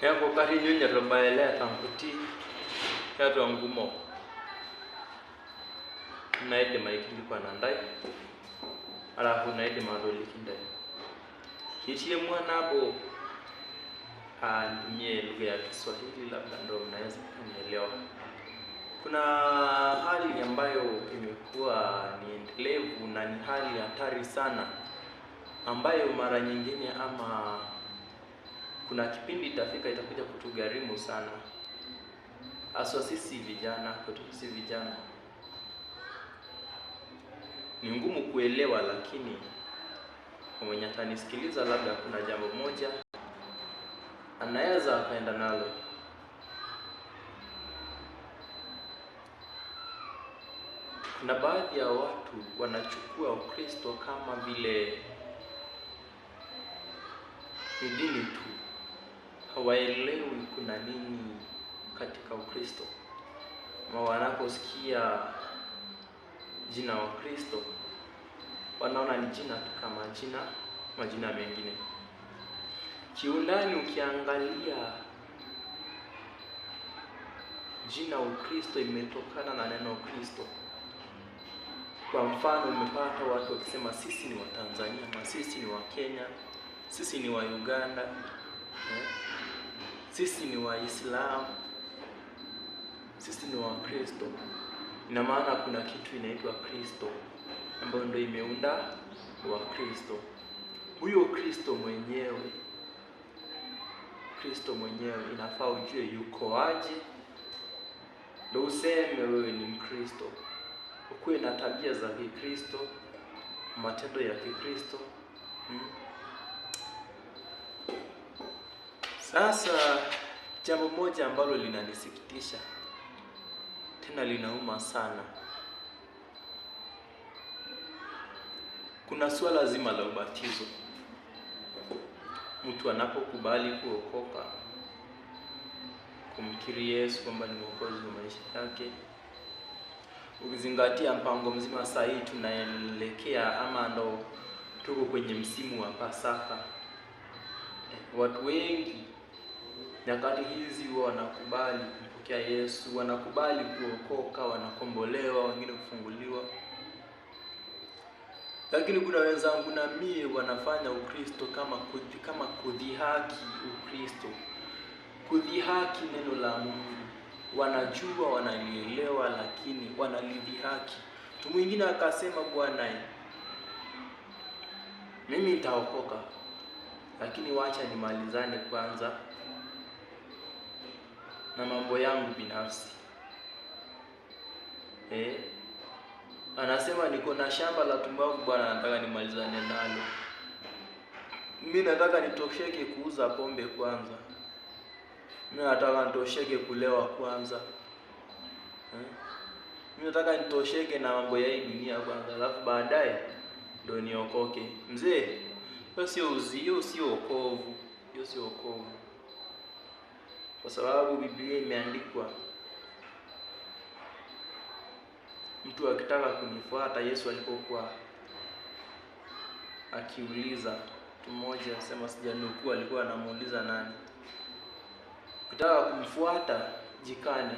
Yako kari nyunya robaele tanguti yato ngumo naide maikili kwa nandai alafu naide madoli kindai kitie mwana hapo nitumie lugha ya Kiswahili labda ndio mnaweza kunielewa. Kuna hali ambayo imekuwa ni endelevu na ni hali hatari sana ambayo mara nyingine ama kuna kipindi itafika itakuja kutugharimu sana. Haswa sisi vijana, kwetu sisi vijana. Ni ngumu kuelewa, lakini kwa mwenye atanisikiliza labda kuna jambo moja anaweza akaenda nalo. Kuna baadhi ya watu wanachukua Ukristo kama vile ni dini tu. Hawaelewi kuna nini katika Ukristo. Wanaposikia jina wa Kristo wanaona ni jina tu kama majina mengine. Kiundani ukiangalia jina Ukristo imetokana na neno Kristo. Kwa mfano umepata watu wakisema sisi ni wa Tanzania, sisi ni wa Kenya, sisi ni wa Uganda, sisi ni wa Islam, sisi ni wa Kristo. Ina maana kuna kitu inaitwa Kristo ambayo ndio imeunda wa Kristo. Huyo Kristo mwenyewe inafaa ujue yuko aje ndio useme wewe ni Mkristo. Ukuwe na tabia za Kikristo, matendo ya Kikristo. Sasa jambo moja ambalo linanisikitisha tena linauma sana. Kuna swala zima la ubatizo. Mtu anapokubali kuokoka, kumkiri Yesu kwamba ni mwokozi wa maisha yake, ukizingatia mpango mzima saa hii tunaelekea ama ndo tuko kwenye msimu wa Pasaka. Watu wengi nyakati hizi wanakubali kumpokea Yesu, wanakubali kuokoka, wanakombolewa, wengine kufunguliwa. Lakini kuna wenzangu na mie wanafanya Ukristo kama kudhihaki Ukristo. Kudhihaki neno la Mungu. Wanajua, wanalielewa, lakini wanalidhihaki. Mtu mwingine akasema bwana, mimi nitaokoka, lakini wacha nimalizane kwanza na mambo yangu binafsi. Anasema niko na shamba la tumbaku bwana, nataka nimalizane nalo. Mimi nataka nitosheke kuuza pombe kwanza. Mimi nataka nitosheke kulewa kwanza. Mimi nataka nitosheke na mambo ya hii dunia kwanza, alafu baadaye ndio niokoke. Mzee, hiyo sio wokovu. Hiyo sio wokovu. Kwa sababu Biblia imeandikwa, mtu akitaka kunifuata, Yesu alipokuwa akiuliza mtu mmoja, sema sijanukuu, alikuwa anamuuliza nani, ukitaka kumfuata jikane.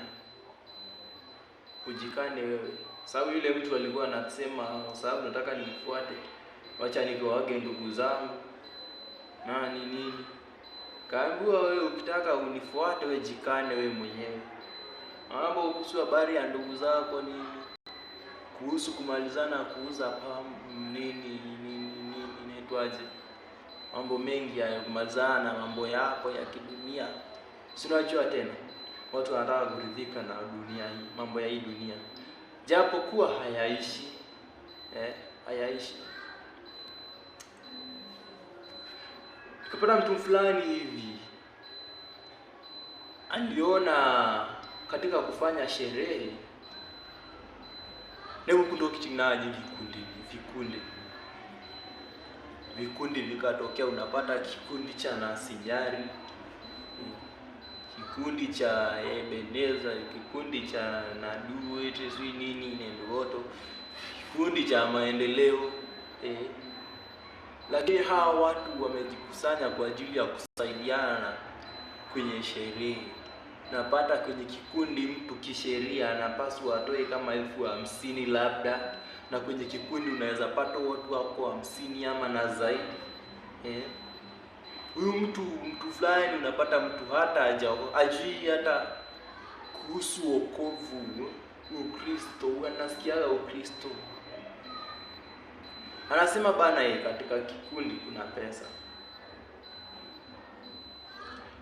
Ujikane wewe. Sababu yule mtu alikuwa anasema, sababu nataka nifuate, wacha nikawage ndugu zangu nini. Kaambiwa wewe ukitaka unifuate wewe jikane wewe mwenyewe. Mambo kuhusu habari ya ndugu zako nini, kuhusu kumalizana kuuza nini inaitwaje, mambo mengi ya kumalizana mambo yako ya kidunia. Si unajua tena watu wanataka kuridhika na dunia hii, mambo ya hii dunia, japo kuwa hayaishi. Hayaishi. Kupata mtu fulani hivi aliona katika kufanya sherehe leo kundo kitinaji vikundi vikatokea. Unapata kikundi cha Nasijari, kikundi cha Ebeneza, kikundi cha Nadu sijui nini Nendoto, kikundi cha Maendeleo. Lakini hawa watu wamejikusanya kwa ajili ya kusaidiana kwenye sherehe. Napata kwenye kikundi mtu kisheria anapaswa atoe kama 50,000 labda, na kwenye kikundi unaweza pata watu wako 50 ama na zaidi. Huyu mtu fulani unapata mtu hata ajui hata kuhusu wokovu, Ukristo, anasikia Ukristo. Anasema bana, katika kikundi kuna pesa.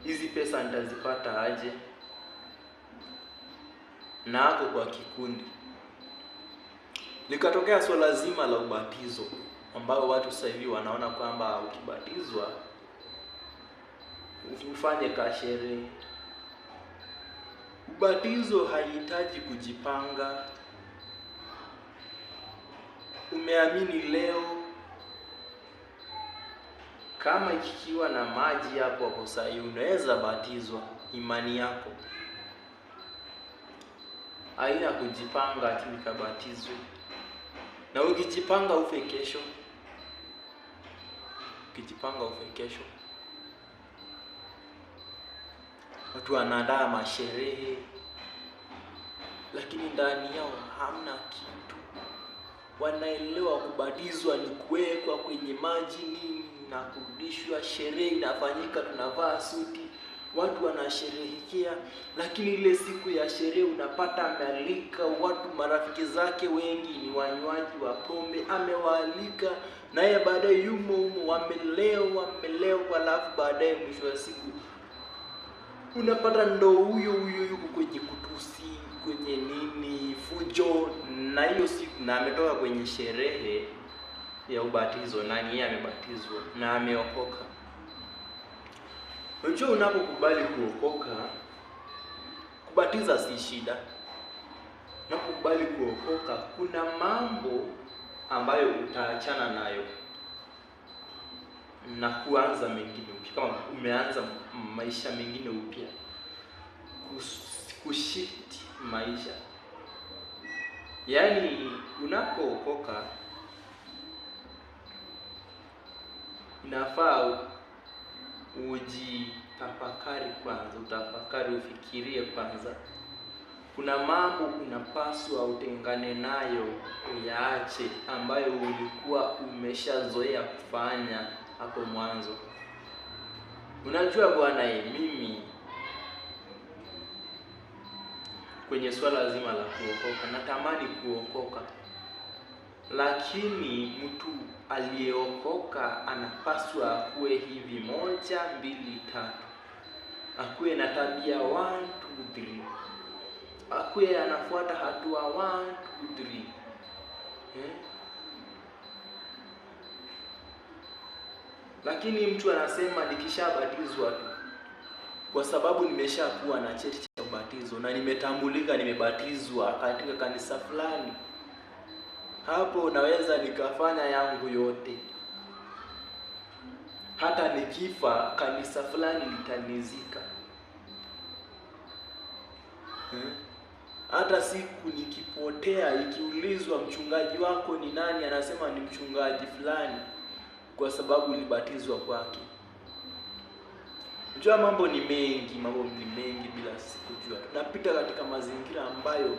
Hizi pesa nitazipata aje? Na hapo kwa kikundi likatokea swala zima la ubatizo, ambao watu sasa hivi wanaona kwamba ukibatizwa ufanye kasherehe. Ubatizo haihitaji kujipanga. Umeamini leo, kama ikiwa na maji hapo sasa unaweza batizwa. Imani yako haina kujipanga ati nikabatizwe. Na ukijipanga ufe kesho. Watu wanaandaa masherehe, lakini ndani yao hamna kitu. Wanaelewa kubatizwa ni kuwekwa kwenye maji nini na kurudishwa. Sherehe inafanyika, tunavaa suti, watu wanasherehekea, lakini ile siku ya sherehe unapata amealika watu, marafiki zake wengi ni wanywaji wa pombe, amewaalika naye baadaye yumo wamelewa, alafu baadaye mwisho wa siku unapata ndo huyo yuko kwenye kutusi, kwenye nini, fujo, na hiyo siku na ametoka kwenye sherehe ya ubatizo na yeye amebatizwa na ameokoka. Unajua, unapokubali kuokoka, kubatiza si shida. Unapokubali kuokoka, kuna mambo ambayo utaachana nayo na kuanza mengine upya. Kama umeanza maisha mengine upya, kushift maisha. Yaani unapookoka inafaa ujitafakari kwanza, utafakari, ufikirie kwanza. Kuna mambo unapaswa utengane nayo, uyaache, ambayo ulikuwa umeshazoea kufanya hapo mwanzo. Unajua bwana, mimi kwenye swala zima la kuokoka natamani kuokoka, lakini mtu aliyeokoka anapaswa akuwe hivi 1, 2, 3. Akuwe na tabia 1, 2, 3. Akuwe anafuata hatua 1, 2, 3. Lakini mtu anasema nikishabatizwa tu, kwa sababu nimeshakuwa na cheti cha ubatizo na nimetambulika nimebatizwa katika kanisa fulani, hapo naweza nikafanya yangu yote. Hata nikifa kanisa fulani litanizika. Hata siku nikipotea, ikiulizwa mchungaji wako ni nani, anasema ni mchungaji fulani, kwa sababu ulibatizwa kwake. Unajua mambo ni mengi bila sikujua. Tunapita katika mazingira ambayo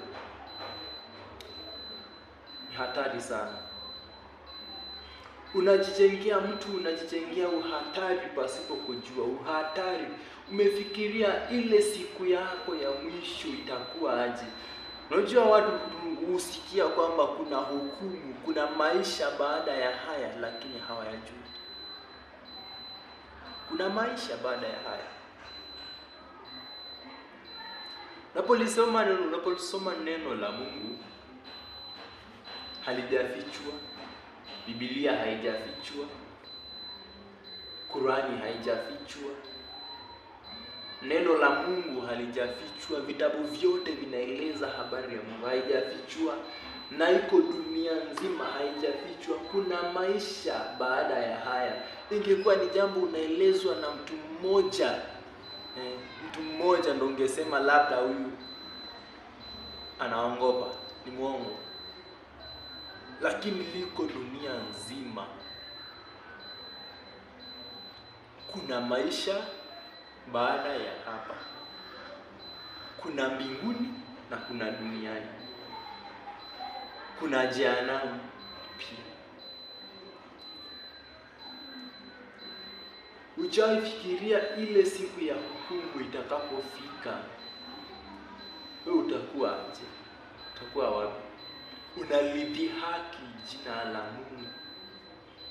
ni hatari sana. Unajijengea uhatari pasipo kujua. Uhatari, umefikiria ile siku yako ya mwisho itakuwa aje? Unajua watu husikia kwamba kuna hukumu, kuna maisha baada ya haya, lakini hawayajui. Kuna maisha baada ya haya. Unapolisoma neno la Mungu, halijafichwa. Biblia haijafichwa. Qurani haijafichwa. Neno la Mungu halijafichwa. Vitabu vyote vinaeleza habari ya Mungu, haijafichwa. Na iko dunia nzima, haijafichwa. Kuna maisha baada ya haya. Ingekuwa ni jambo unaelezwa na mtu mmoja ndo ungesema labda huyu anaongopa, ni mwongo. Lakini liko dunia nzima. Kuna maisha baada ya hapa. Kuna mbinguni na kuna duniani. Kuna jehanamu pia. Ujaifikiria ile siku ya hukumu itakapofika, wewe utakuwa aje? Utakuwa wapi? Unalidhihaki jina la Mungu.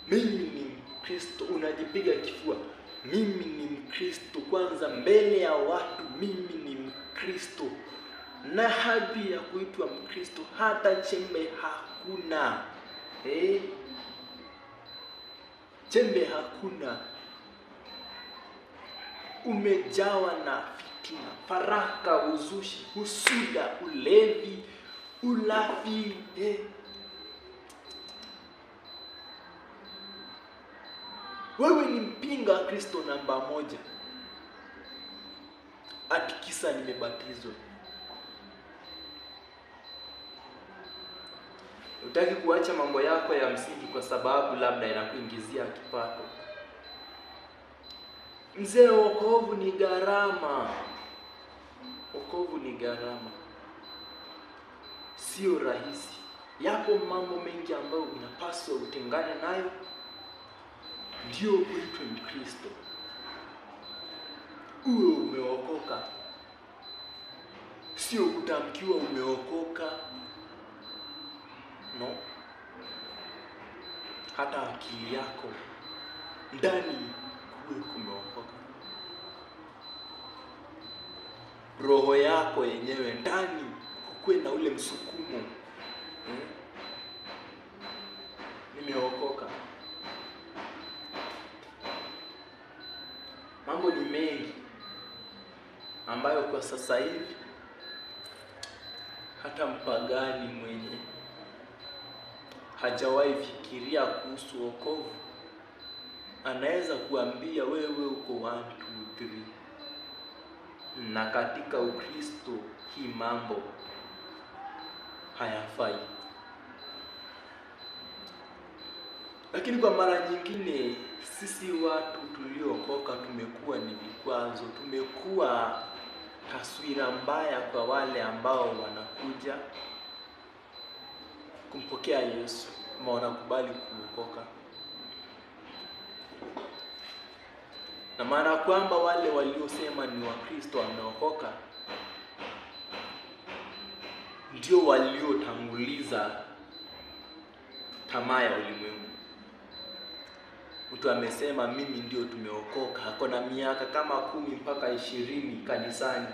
Mimi ni Mkristo, unajipiga kifua. Mimi ni Mkristo kwanza mbele ya watu, mimi ni Mkristo. Na hadhi ya kuitwa Mkristo hata chembe hakuna. Chembe hakuna. Umejawa na fitina, faraka, uzushi, husuda, ulevi, ulafi. Wewe ni mpinga Kristo namba 1. Ati kisa nimebatizwa. Utaki kuacha mambo yako ya msingi kwa sababu labda yanakuingizia kipato. Mzee, wokovu ni gharama. Wokovu ni gharama. Sio rahisi. Yapo mambo mengi ambayo unapaswa utengane nayo ndio uitwe Mkristo. Uwe umeokoka. Sio kutamkiwa umeokoka. No. Hata akili yako ndani kuwe kumeokoka. Roho yako yenyewe ndani kuwe na ule msukumo. Nimeokoka. Mambo ni mengi ambayo kwa sasa hivi hata mpagani mwenye hajawahi fikiria kuhusu wokovu anaweza kuambia wewe uko 1, 2, 3. Na katika Ukristo hii mambo hayafai. Lakini kwa mara nyingine sisi watu tuliokoka tumekuwa ni vikwazo, tumekuwa taswira mbaya kwa wale ambao wanakuja kumpokea Yesu, ama wanakubali kuokoka. Na maana kwamba wale waliosema ni Wakristo wameokoka ndio waliotanguliza tamaa ya ulimwengu. Mtu amesema mimi ndio tumeokoka, ako na miaka kama 10 mpaka 20 kanisani,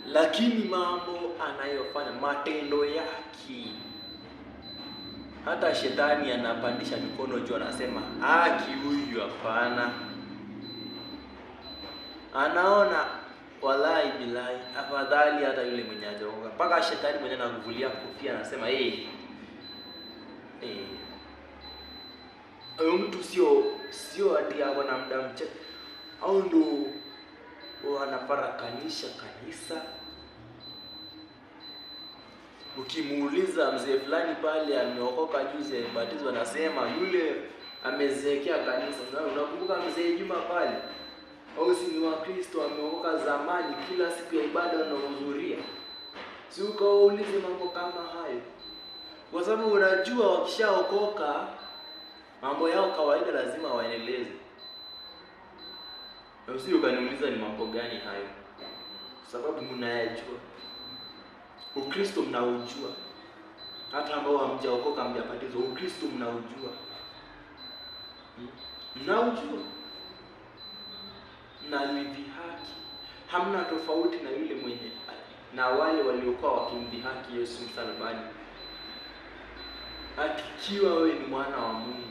lakini mambo anayofanya, matendo yake, hata shetani anapandisha mikono juu, anasema haki huyu hapana. Anaona wallahi billahi afadhali hata yule mwenye hajaokoka. Mpaka shetani mwenye anakuvulia kofia anasema huyo mtu sio ati yako na muda mchache, au ndo wanafarakanisha kanisa. Ukimuuliza mzee fulani pale ameokoka juzi amebatizwa, anasema yule amezeekea kanisa. Unakumbuka mzee Juma pale? Au si ni Wakristo ameokoka zamani, kila siku ya ibada anahudhuria. Si ukaulize mambo kama hayo. Kwa sababu unajua wakishaokoka mambo yao kawaida lazima waendeleze. Na usije ukaniuliza ni mambo gani hayo, sababu mnayajua. Ukristo mnaujua. Hata ambao hamjaokoka hamjabatizwa, Ukristo mnaujua. Mnaujua. Mnalidhihaki. Hamna tofauti na yule mwenye na wale waliokuwa wakimdhihaki Yesu msalabani. Akikiwa wewe ni mwana wa Mungu.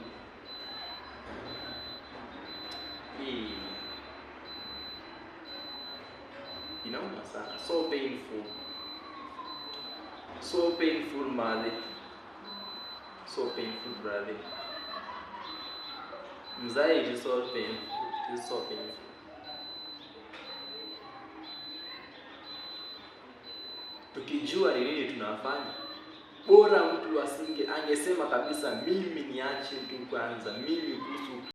Inauma sana. So painful. So painful, mother. So painful, brother. Mzai, it is so painful. It is so painful. Tukijua ni nini tunafanya, bora mtu angesema kabisa mimi niache tu kwanza, mimi kuhusu